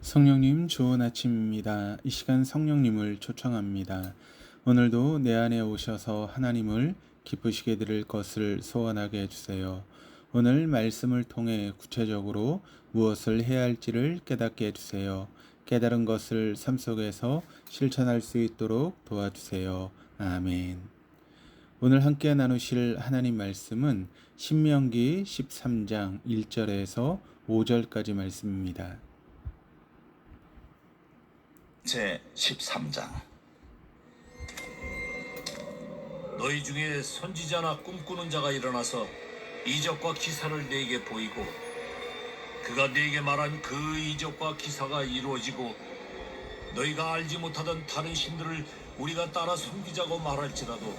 성령님 좋은 아침입니다. 이 시간 성령님을 초청합니다. 오늘도 내 안에 오셔서 하나님을 기쁘시게 드릴 것을 소원하게 해주세요. 오늘 말씀을 통해 구체적으로 무엇을 해야 할지를 깨닫게 해주세요. 깨달은 것을 삶 속에서 실천할 수 있도록 도와주세요. 아멘. 오늘 함께 나누실 하나님 말씀은 신명기 13장 1절에서 5절까지 말씀입니다. 제 13장. 너희 중에 선지자나 꿈꾸는 자가 일어나서 이적과 기사를 네게 보이고 그가 네게 말한 그 이적과 기사가 이루어지고 너희가 알지 못하던 다른 신들을 우리가 따라 섬기자고 말할지라도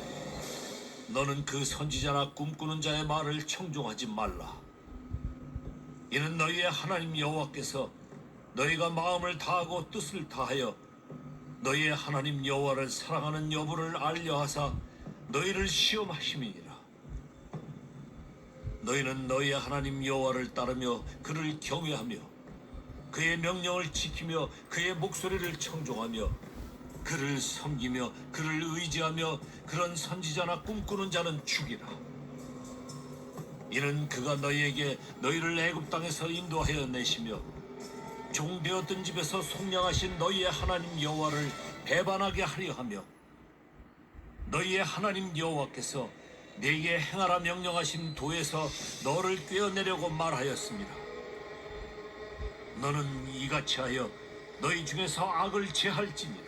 너는 그 선지자나 꿈꾸는 자의 말을 청종하지 말라. 이는 너희의 하나님 여호와께서 너희가 마음을 다하고 뜻을 다하여 너희의 하나님 여호와를 사랑하는 여부를 알려하사 너희를 시험하심이니라. 너희는 너희의 하나님 여호와를 따르며 그를 경외하며 그의 명령을 지키며 그의 목소리를 청종하며 그를 섬기며 그를 의지하며 그런 선지자나 꿈꾸는 자는 죽이라. 이는 그가 너희에게 너희를 애굽 땅에서 인도하여 내시며 종되었던 집에서 속량하신 너희의 하나님 여호와를 배반하게 하려 하며 너희의 하나님 여호와께서 네게 행하라 명령하신 도에서 너를 꿰어내려고 말하였습니다. 너는 이같이 하여 너희 중에서 악을 제할지니라.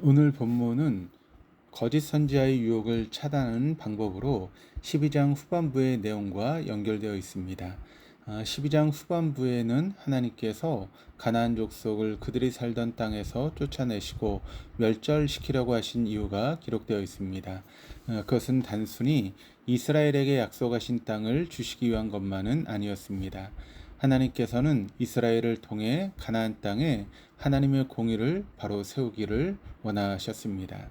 오늘 본문은 거짓 선지자의 유혹을 차단하는 방법으로 12장 후반부의 내용과 연결되어 있습니다. 12장 후반부에는 하나님께서 가나안 족속을 그들이 살던 땅에서 쫓아내시고 멸절시키려고 하신 이유가 기록되어 있습니다. 그것은 단순히 이스라엘에게 약속하신 땅을 주시기 위한 것만은 아니었습니다. 하나님께서는 이스라엘을 통해 가나안 땅에 하나님의 공의를 바로 세우기를 원하셨습니다.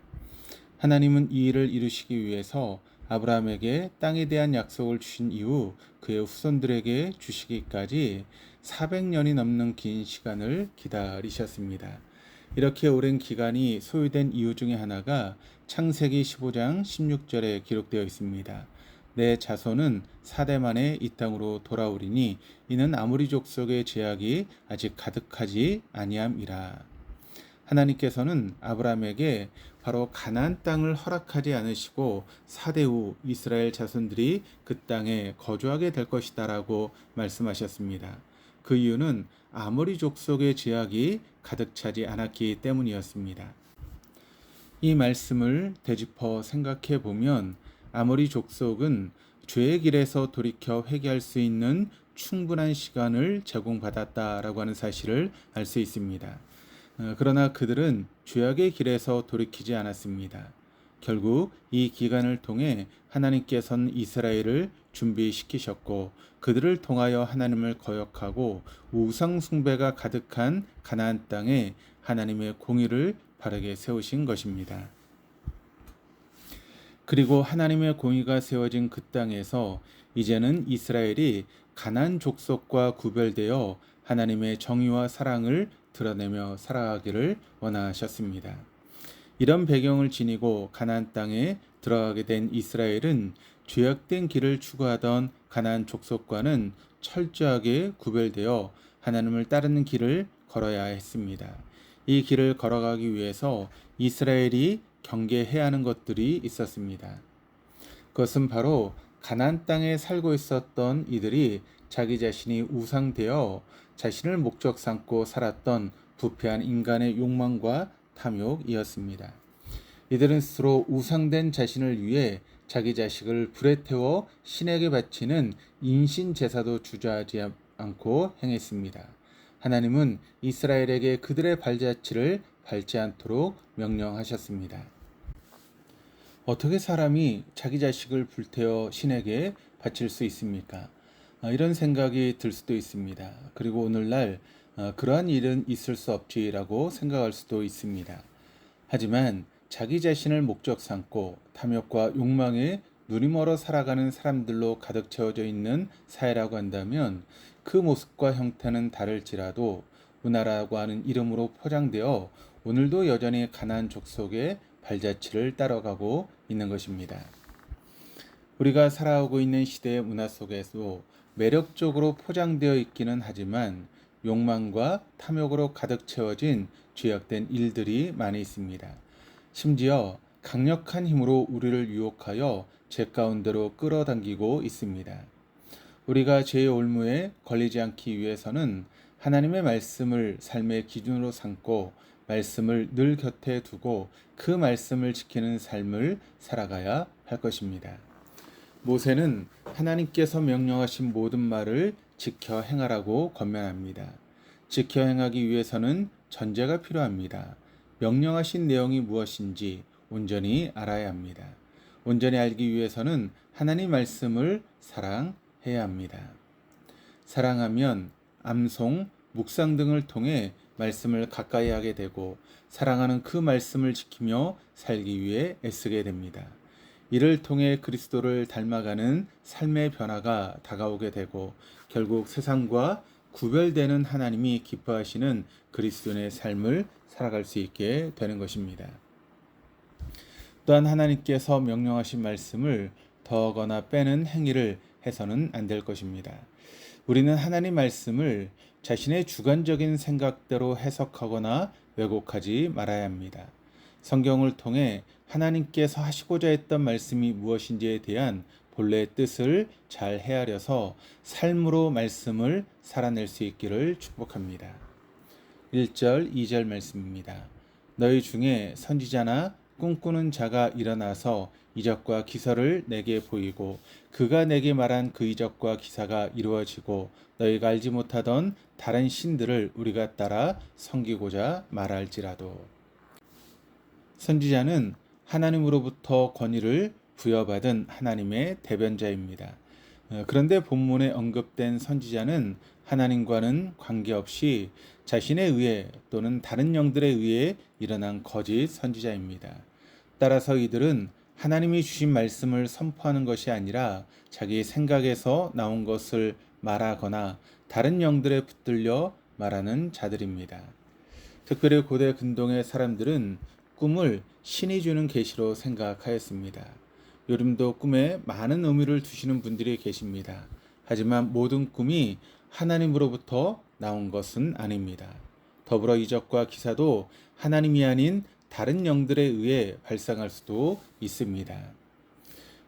하나님은 이 일을 이루시기 위해서 아브라함에게 땅에 대한 약속을 주신 이후 그의 후손들에게 주시기까지 400년이 넘는 긴 시간을 기다리셨습니다. 이렇게 오랜 기간이 소요된 이유 중에 하나가 창세기 15장 16절에 기록되어 있습니다. 내 자손은 4대 만에 이 땅으로 돌아오리니 이는 아모리 족속의 제약이 아직 가득하지 아니함이라. 하나님께서는 아브라함에게 바로 가나안 땅을 허락하지 않으시고 4대 후 이스라엘 자손들이 그 땅에 거주하게 될 것이다라고 말씀하셨습니다. 그 이유는 아모리 족속의 제약이 가득 차지 않았기 때문이었습니다. 이 말씀을 되짚어 생각해 보면 아모리 족속은 죄의 길에서 돌이켜 회개할 수 있는 충분한 시간을 제공받았다라고 하는 사실을 알 수 있습니다. 그러나 그들은 죄악의 길에서 돌이키지 않았습니다. 결국 이 기간을 통해 하나님께서는 이스라엘을 준비시키셨고 그들을 통하여 하나님을 거역하고 우상 숭배가 가득한 가나안 땅에 하나님의 공의를 바르게 세우신 것입니다. 그리고 하나님의 공의가 세워진 그 땅에서 이제는 이스라엘이 가나안 족속과 구별되어 하나님의 정의와 사랑을 드러내며 살아가기를 원하셨습니다. 이런 배경을 지니고 가나안 땅에 들어가게 된 이스라엘은 죄악된 길을 추구하던 가나안 족속과는 철저하게 구별되어 하나님을 따르는 길을 걸어야 했습니다. 이 길을 걸어가기 위해서 이스라엘이 경계해야 하는 것들이 있었습니다. 그것은 바로 가나안 땅에 살고 있었던 이들이 자기 자신이 우상되어 자신을 목적 삼고 살았던 부패한 인간의 욕망과 탐욕이었습니다. 이들은 스스로 우상된 자신을 위해 자기 자식을 불에 태워 신에게 바치는 인신 제사도 주저하지 않고 행했습니다. 하나님은 이스라엘에게 그들의 발자취를 밟지 않도록 명령하셨습니다. 어떻게 사람이 자기 자식을 불태워 신에게 바칠 수 있습니까? 이런 생각이 들 수도 있습니다. 그리고 오늘날 그러한 일은 있을 수 없지라고 생각할 수도 있습니다. 하지만 자기 자신을 목적 삼고 탐욕과 욕망에 눈이 멀어 살아가는 사람들로 가득 채워져 있는 사회라고 한다면 그 모습과 형태는 다를지라도 문화라고 하는 이름으로 포장되어 오늘도 여전히 가나안 족속의 발자취를 따라가고 있는 것입니다. 우리가 살아오고 있는 시대의 문화 속에서 매력적으로 포장되어 있기는 하지만 욕망과 탐욕으로 가득 채워진 죄악된 일들이 많이 있습니다. 심지어 강력한 힘으로 우리를 유혹하여 죄 가운데로 끌어당기고 있습니다. 우리가 죄의 올무에 걸리지 않기 위해서는 하나님의 말씀을 삶의 기준으로 삼고 말씀을 늘 곁에 두고 그 말씀을 지키는 삶을 살아가야 할 것입니다. 모세는 하나님께서 명령하신 모든 말을 지켜 행하라고 권면합니다. 지켜 행하기 위해서는 전제가 필요합니다. 명령하신 내용이 무엇인지 온전히 알아야 합니다. 온전히 알기 위해서는 하나님 말씀을 사랑해야 합니다. 사랑하면 암송, 묵상 등을 통해 말씀을 가까이 하게 되고 사랑하는 그 말씀을 지키며 살기 위해 애쓰게 됩니다. 이를 통해 그리스도를 닮아가는 삶의 변화가 다가오게 되고 결국 세상과 구별되는 하나님이 기뻐하시는 그리스도인의 삶을 살아갈 수 있게 되는 것입니다. 또한 하나님께서 명령하신 말씀을 더하거나 빼는 행위를 해서는 안 될 것입니다. 우리는 하나님 말씀을 자신의 주관적인 생각대로 해석하거나 왜곡하지 말아야 합니다. 성경을 통해 하나님께서 하시고자 했던 말씀이 무엇인지에 대한 본래의 뜻을 잘 헤아려서 삶으로 말씀을 살아낼 수 있기를 축복합니다. 1절, 2절 말씀입니다. 너희 중에 선지자나 꿈꾸는 자가 일어나서 이적과 기사를 내게 보이고 그가 내게 말한 그 이적과 기사가 이루어지고 너희가 알지 못하던 다른 신들을 우리가 따라 섬기고자 말할지라도. 선지자는 하나님으로부터 권위를 부여받은 하나님의 대변자입니다. 그런데 본문에 언급된 선지자는 하나님과는 관계없이 자신에 의해 또는 다른 영들에 의해 일어난 거짓 선지자입니다. 따라서 이들은 하나님이 주신 말씀을 선포하는 것이 아니라 자기 생각에서 나온 것을 말하거나 다른 영들에 붙들려 말하는 자들입니다. 특별히 고대 근동의 사람들은 꿈을 신이 주는 계시로 생각하였습니다. 요즘도 꿈에 많은 의미를 두시는 분들이 계십니다. 하지만 모든 꿈이 하나님으로부터 나온 것은 아닙니다. 더불어 이적과 기사도 하나님이 아닌 다른 영들에 의해 발생할 수도 있습니다.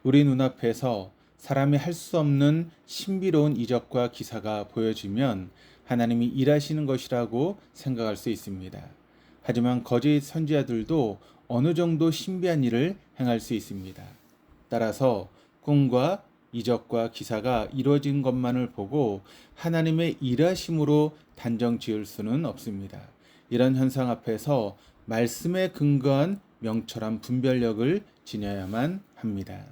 우리 눈앞에서 사람이 할 수 없는 신비로운 이적과 기사가 보여지면 하나님이 일하시는 것이라고 생각할 수 있습니다. 하지만 거짓 선지자들도 어느 정도 신비한 일을 행할 수 있습니다. 따라서 꿈과 이적과 기사가 이루어진 것만을 보고 하나님의 일하심으로 단정 지을 수는 없습니다. 이런 현상 앞에서 말씀에 근거한 명철한 분별력을 지녀야만 합니다.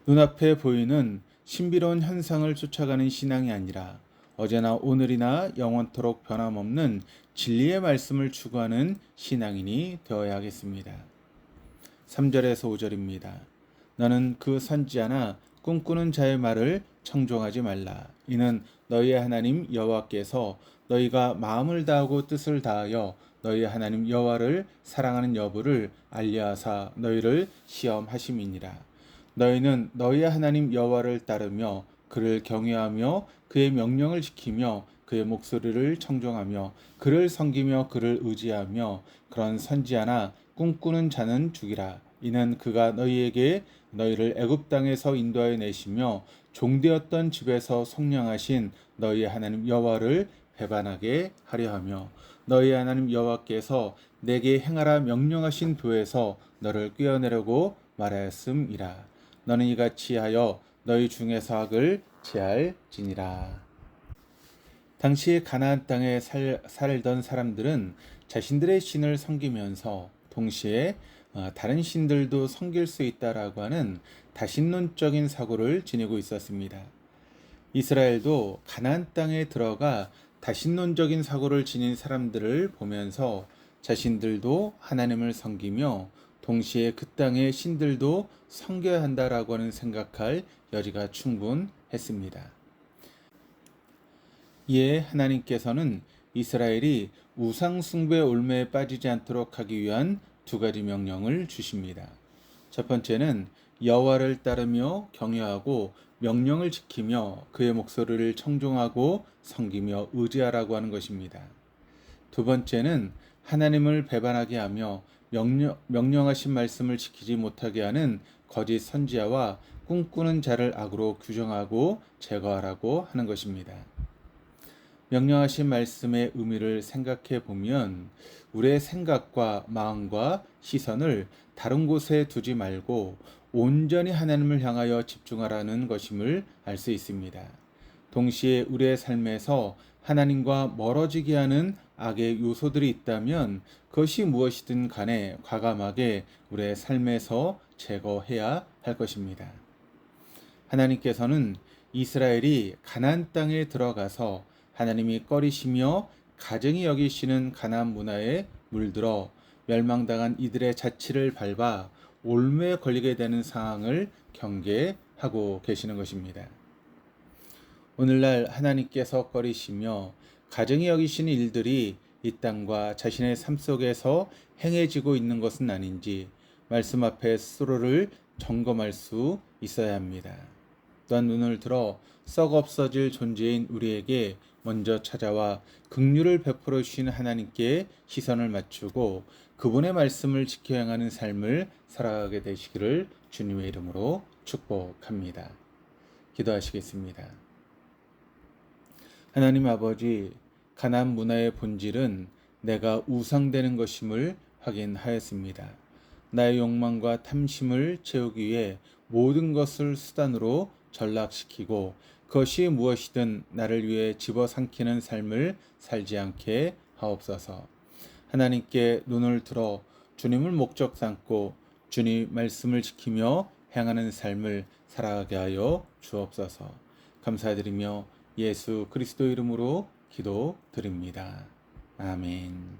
눈앞에 보이는 신비로운 현상을 쫓아가는 신앙이 아니라 어제나 오늘이나 영원토록 변함없는 진리의 말씀을 추구하는 신앙인이 되어야 하겠습니다. 3절에서 5절입니다. 너는 그 선지자나 꿈꾸는 자의 말을 청종하지 말라. 이는 너희의 하나님 여호와께서 너희가 마음을 다하고 뜻을 다하여 너희 하나님 여호와를 사랑하는 여부를 알려하사 너희를 시험하심이니라. 너희는 너희의 하나님 여호와를 따르며 그를 경외하며 그의 명령을 지키며 그의 목소리를 청종하며 그를 섬기며 그를 의지하며 그런 선지자나 꿈꾸는 자는 죽이라. 이는 그가 너희에게 너희를 애굽 땅에서 인도하여 내시며 종되었던 집에서 속량하신 너희의 하나님 여호와를 배반하게 하려 하며 너희 하나님 여호와께서 내게 행하라 명령하신 도에서 너를 꿰어내려고 말하였음이라. 너는 이같이 하여 너희 중에서 악을 제할지니라. 당시 가나안 땅에 살던 사람들은 자신들의 신을 섬기면서 동시에 다른 신들도 섬길 수 있다라고 하는 다신론적인 사고를 지니고 있었습니다. 이스라엘도 가나안 땅에 들어가 다신론적인 사고를 지닌 사람들을 보면서 자신들도 하나님을 섬기며 동시에 그 땅의 신들도 섬겨야 한다라고 하는 생각할 여지가 충분했습니다. 이에 하나님께서는 이스라엘이 우상 숭배 올매에 빠지지 않도록 하기 위한 두 가지 명령을 주십니다. 첫 번째는 여호와를 따르며 경외하고 명령을 지키며 그의 목소리를 청종하고 섬기며 의지하라고 하는 것입니다. 두 번째는 하나님을 배반하게 하며 명령하신 말씀을 지키지 못하게 하는 거짓 선지자와 꿈꾸는 자를 악으로 규정하고 제거하라고 하는 것입니다. 명령하신 말씀의 의미를 생각해 보면 우리의 생각과 마음과 시선을 다른 곳에 두지 말고 온전히 하나님을 향하여 집중하라는 것임을 알 수 있습니다. 동시에 우리의 삶에서 하나님과 멀어지게 하는 악의 요소들이 있다면 그것이 무엇이든 간에 과감하게 우리의 삶에서 제거해야 할 것입니다. 하나님께서는 이스라엘이 가나안 땅에 들어가서 하나님이 꺼리시며 가증히 여기시는 가나안 문화에 물들어 멸망당한 이들의 자취를 밟아 올무에 걸리게 되는 상황을 경계하고 계시는 것입니다. 오늘날 하나님께서 꺼리시며 가증히 여기시는 일들이 이 땅과 자신의 삶 속에서 행해지고 있는 것은 아닌지 말씀 앞에 스스로를 점검할 수 있어야 합니다. 또한 눈을 들어 썩 없어질 존재인 우리에게 먼저 찾아와 긍휼을 베풀어 주시는 하나님께 시선을 맞추고 그분의 말씀을 지켜 행하는 삶을 살아가게 되시기를 주님의 이름으로 축복합니다. 기도하시겠습니다. 하나님 아버지, 가나안 문화의 본질은 내가 우상되는 것임을 확인하였습니다. 나의 욕망과 탐심을 채우기 위해 모든 것을 수단으로 전락시키고 그것이 무엇이든 나를 위해 집어삼키는 삶을 살지 않게 하옵소서. 하나님께 눈을 들어 주님을 목적 삼고 주님 말씀을 지키며 행하는 삶을 살아가게 하여 주옵소서. 감사드리며 예수 그리스도 이름으로 기도드립니다. 아멘.